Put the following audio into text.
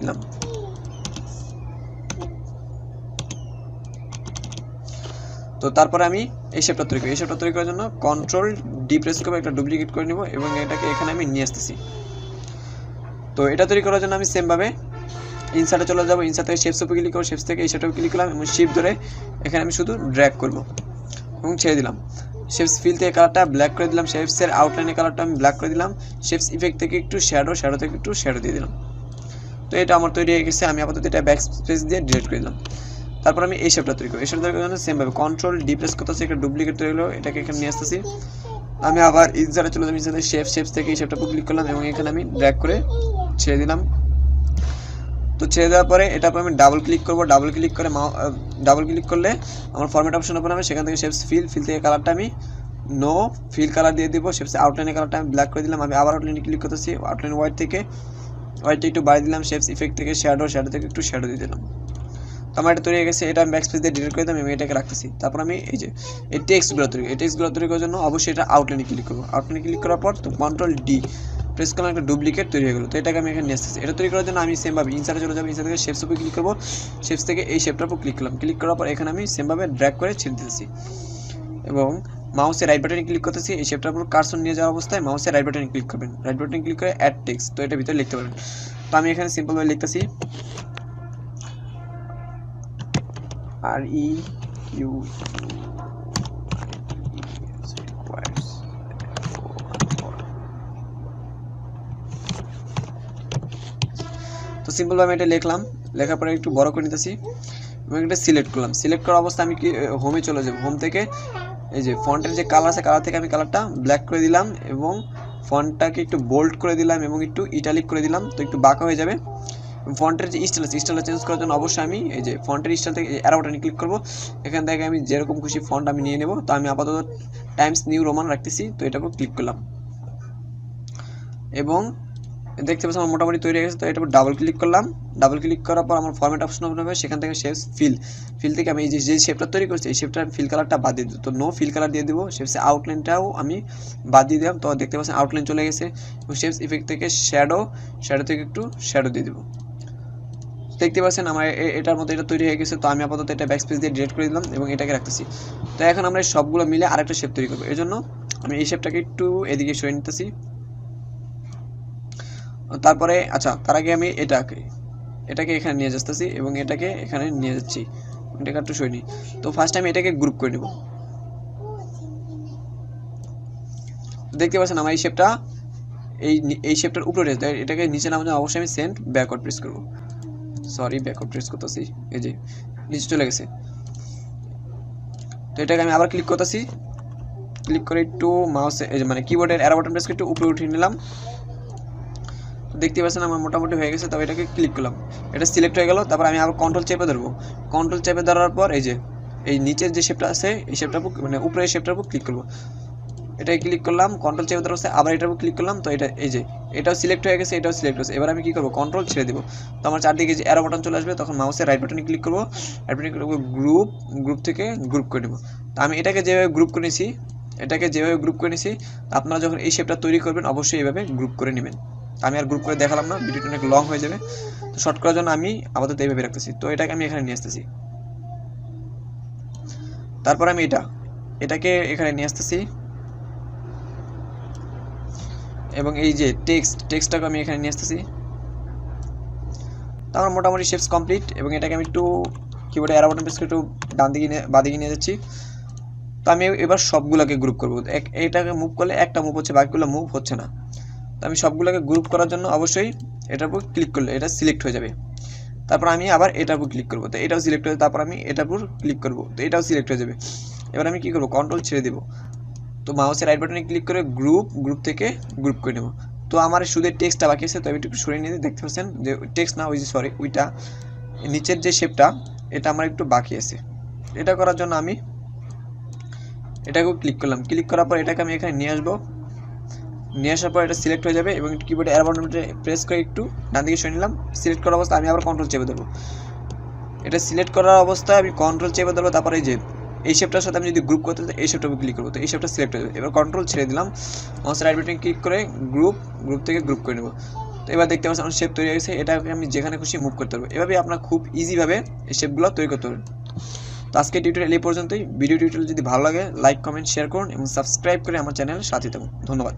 দিলাম। তো তারপরে আমি এই শেপটা তৈরি করি। এই শেপটা তৈরি করার জন্য কন্ট্রোল ডি প্রেস করবো, একটা ডুপ্লিকেট করে নিব এবং এটাকে এখানে আমি নিয়ে আসতেছি। তো এটা তৈরি করার জন্য আমি সেমভাবে ইনসার্টে চলে যাবো, ইনসার্ট থেকে শেপস উপরে ক্লিক করবো, শেপস থেকে এই শেপটা ক্লিক করলাম এবং শিফট ধরে এখানে আমি শুধু ড্র্যাগ করব এবং ছেড়ে দিলাম। শেপস ফিল থেকে কালারটা ব্ল্যাক করে দিলাম, শেপসের আউটলাইনের কালারটা আমি ব্ল্যাক করে দিলাম, শেপস ইফেক্ট থেকে একটু শ্যাডো, শ্যাডো থেকে একটু শ্যাডো দিয়ে দিলাম। তো এটা আমার তৈরি হয়ে গেছে। আমি আপাতত এটা ব্যাক স্পেস দিয়ে ডিলিট করে দিলাম। তারপর আমি এই শেপটা তৈরি করি। এই শেপটা তৈরি করার জন্য সেমভাবে কন্ট্রোল ডি প্রেস করতেছি, একটা ডুপ্লিকেট তৈরি হলো, এটাকে এখানে নিয়ে আসতেছি। আমি আবার ইনসার্টে চলে যাবো, ইনসার্টে শেপস থেকে এই শেপটা ক্লিক করলাম এবং এখানে আমি ড্র্যাগ করে ছেড়ে দিলাম। তো ছেড়ে দেওয়ার পরে এটার পর আমি ডাবল ক্লিক করবো, ডাবল ক্লিক করে ডাবল ক্লিক করলে আমার ফরম্যাট অপশন ওপেন হবে। সেখান থেকে শেপস ফিল থেকে কালারটা আমি নো ফিল কালার দিয়ে দিব, শেপস আউটলাইনের কালারটা আমি ব্ল্যাক করে দিলাম। আমি আবার আউটলাইনে ক্লিক করতেছি, আউটলাইন হোয়াইটটা একটু বাড়িয়ে দিলাম, শেপস ইফেক্ট থেকে শ্যাডো থেকে একটু শ্যাডো দিয়ে দিলাম। তো আমার এটা তৈরি হয়ে গেছে। এটা আমি ব্যাক স্পেস দিয়ে ডিলিট করে দিলাম এবং এটাকে রাখতেছি। তারপর আমি এই যে এই টেক্সটগুলো তৈরি করার জন্য অবশ্যই এটা আউটলাইনে ক্লিক করবো। আউটলাইনে ক্লিক করার পর তো কন্ট্রোল ডি প্রেস করলাম, একটা ডুপ্লিকেট তৈরি হয়ে গেলো। তো এটাকে আমি এখানে নিয়ে আসতেছি। এটা তৈরি করার জন্য আমি সেমভাবে ইনসার্টে চলে যাবো, ইনসার্ট থেকে শেপস উপরে ক্লিক করবো, শেপস থেকে এই শেপটার উপর ক্লিক করলাম, ক্লিক করার পর এখানে আমি সেমভাবে ড্র্যাগ করে ছেড়ে দিতেছি এবং মাউসের রাইট বাটনে ক্লিক করতেছি। এই শেপটার উপর কার্সর নিয়ে যাওয়া অবস্থায় মাউসের রাইট বাটনে ক্লিক করবেন, রাইট বাটনে ক্লিক করে অ্যাড টেক্সট, তো এটা ভিতরে লিখতে পারবেন। তো আমি এখানে সিম্পলভাবে লিখতেছি REQ তো সিম্পলভাবে এটা লিখলাম, লেখার পরে একটু বড় করে নিতেছি এবং এটা সিলেক্ট করলাম। সিলেক্ট করার অবস্থা আমি কি হোমে চলে যাব, হোম থেকে এই যে ফন্টের যে কালার আছে, কালার থেকে আমি কালারটা ব্ল্যাক করে দিলাম এবং ফন্টটাকে একটু বোল্ড করে দিলাম এবং একটু ইটালিক করে দিলাম, তো একটু বাঁকা হয়ে যাবে। ফন্টের যে স্টাইল আছে, স্টাইলটা চেঞ্জ করার জন্য অবশ্যই আমি এই যে ফন্টের স্টাইল থেকে অ্যারো বাটনে ক্লিক করব। এখান থেকে আমি যেরকম খুশি ফন্ট আমি নিয়ে নেব। তো আমি আপাতত টাইমস নিউ রোমান রাখতেছি, তো এটার উপর ক্লিক করলাম এবং দেখতে পাচ্ছি আমার মোটামুটি তৈরি হয়ে গেছে। তো এটার উপর ডাবল ক্লিক করলাম, ডাবল ক্লিক করার পর আমার ফরম্যাট অপশন ওপেন হবে। সেখান থেকে শেপস ফিল থেকে আমি যে শেপটা তৈরি করছি এই শেপটার ফিল কালারটা বাদ দিয়ে দেবো, তো নো ফিল কালার দিয়ে দেবো। শেপসের আউটলাইনটাও আমি বাদ দিয়ে দিলাম, তো দেখতে পাচ্ছেন আউটলাইন চলে গেছে এবং শেপস ইফেক্ট থেকে শ্যাডো থেকে একটু শ্যাডো দিয়ে দেবো। দেখতে পাচ্ছেন আমার এটার মধ্যে এটা তৈরি হয়ে গেছে। তো আমি আপাতত এটা ব্যাক স্পেস দিয়ে ডিলিট করে দিলাম এবং এটাকে রাখতেছি। তো এখন আমরা এই সবগুলো মিলে আরেকটা শেপ তৈরি করবো। এর জন্য আমি এই শেপটাকে একটু এদিকে সরিয়ে নিতেছি। তারপরে আচ্ছা, তার আগে আমি এটাকে এখানে নিয়ে যাচ্ছি এবং এটাকে এখানে নিয়ে যাচ্ছি, এটাকে একটু সরিয়ে নিই। তো ফার্স্ট আমি এটাকে গ্রুপ করে নেব। দেখতে পাচ্ছেন আমার এই শেপটার উপরে রয়েছে, এটাকে নিচে নামানোর জন্য অবশ্যই আমি সেন্ড ব্যাকওয়ার্ড প্রেস করবো। ব্যাকওয়ার্ড প্রেস করতেছি, এই যে নিচে চলে গেছে। তো এটাকে আমি আবার ক্লিক করতেছি, ক্লিক করে একটু মাউসে এই যে মানে কিবোর্ডের অ্যারো বাটন প্রেস করে একটু উপরে উঠিয়ে নিলাম। তো দেখতে পাচ্ছেন আমার মোটামুটি হয়ে গেছে। তবে এটাকে ক্লিক করলাম, এটা সিলেক্ট হয়ে গেল। তারপর আমি আবার কন্ট্রোল চেপে ধরবো, কন্ট্রোল চেপে ধরার পর এই যে এই নিচের যে শেপটা আছে এই শেপটার উপর মানে উপরের শেপটার উপর ক্লিক করবো। এটাই ক্লিক করলাম, কন্ট্রোল চেপে ধরে আবার এটার উপর ক্লিক করলাম। তো এটা এই যে এটাও সিলেক্ট হয়ে গেছে, এটাও সিলেক্ট হয়েছে। এবার আমি কি করবো, কন্ট্রোল ছেড়ে দেবো। তো আমার চারদিকে যে অ্যারো বাটন চলে আসবে, তখন মাউসের রাইট বাটনে ক্লিক করবো, রাইট বাটনে ক্লিক করবো, গ্রুপ থেকে গ্রুপ করে নেবো। তো আমি এটাকে যেভাবে গ্রুপ করে নিয়েছি, আপনারা যখন এই শেপটা তৈরি করবেন অবশ্যই এইভাবে গ্রুপ করে নেবেন। আমি আর গ্রুপ করে দেখালাম না, ভিডিওটা অনেক লং হয়ে যাবে। তো শর্ট করার জন্য আমি আপাতত এইভাবে রাখতেছি। তো এটাকে আমি এখানে নিয়ে আসতেছি। তারপর আমি এটাকে এখানে নিয়ে আসতেছি এবং এই যে টেক্সটটাকে আমি এখানে নিয়ে আসতেছি। তো আমার মোটামুটি শেপস কমপ্লিট এবং এটাকে আমি একটু কিবোর্ডে অ্যারো বাটন প্রেস করে একটু বাঁদিকে নিয়ে যাচ্ছি। তো আমি এবার সবগুলোকে গ্রুপ করবো। এটাকে মুভ করলে একটা মুভ হচ্ছে, বাকিগুলো মুভ হচ্ছে না। তো আমি সবগুলোকে গ্রুপ করার জন্য অবশ্যই এটার উপর ক্লিক করলে এটা সিলেক্ট হয়ে যাবে। তারপর আমি আবার এটার উপর ক্লিক করবো, তো এটাও সিলেক্ট হয়ে যাবে। তারপর আমি এটার উপর ক্লিক করবো, তো এটাও সিলেক্ট হয়ে যাবে। এবার আমি কী করবো, কন্ট্রোল ছেড়ে দেবো। তো মাউসের রাইট বাটনে ক্লিক করে গ্রুপ থেকে গ্রুপ করে নেব। তো আমার শুধু টেক্সটটা বাকি আছে, তো আমি একটু সরিয়ে নিয়ে দেখতে পাচ্ছেন যে টেক্সট না, ওইটা নিচের যে শেপটা এটা আমার একটু বাকি আছে। এটা করার জন্য আমি এটাকেও ক্লিক করলাম, ক্লিক করার পর এটাকে আমি এখানে নিয়ে আসবো। নিয়ে আসার পর এটা সিলেক্ট হয়ে যাবে এবং কিবোর্ডে অ্যারো বাটনটা প্রেস করে একটু ডান দিকে সরিয়ে নিলাম। সিলেক্ট করার অবস্থায় আমি আবার কন্ট্রোল চেপে ধরবো। এটা সিলেক্ট করার অবস্থায় আমি কন্ট্রোল চেপে ধরবো। তারপরে এই যে এই শেপটার সাথে আমি যদি গ্রুপ করতে চাই এই শেপটা ক্লিক করবো, তো এই শেপটা সিলেক্ট হয়ে যাবে। এবার কন্ট্রোল ছেড়ে দিলাম, মাউসের রাইট বাটন ক্লিক করে গ্রুপ থেকে গ্রুপ করে নেব। তো তো এবার দেখতে পাচ্ছেন আমার শেপ তৈরি হয়েছে, এটাকে আমি যেখানে খুশি মুভ করতে পারবো। এভাবে আপনারা খুব ইজিভাবে এই শেপগুলো তৈরি করতে পারবেন। তো আজকে টিউটোরিয়াল এই পর্যন্তই। ভিডিও টিউটোরিয়াল যদি ভালো লাগে লাইক কমেন্ট শেয়ার করুন এবং সাবস্ক্রাইব করে আমার চ্যানেল সাথে থাকুন। ধন্যবাদ।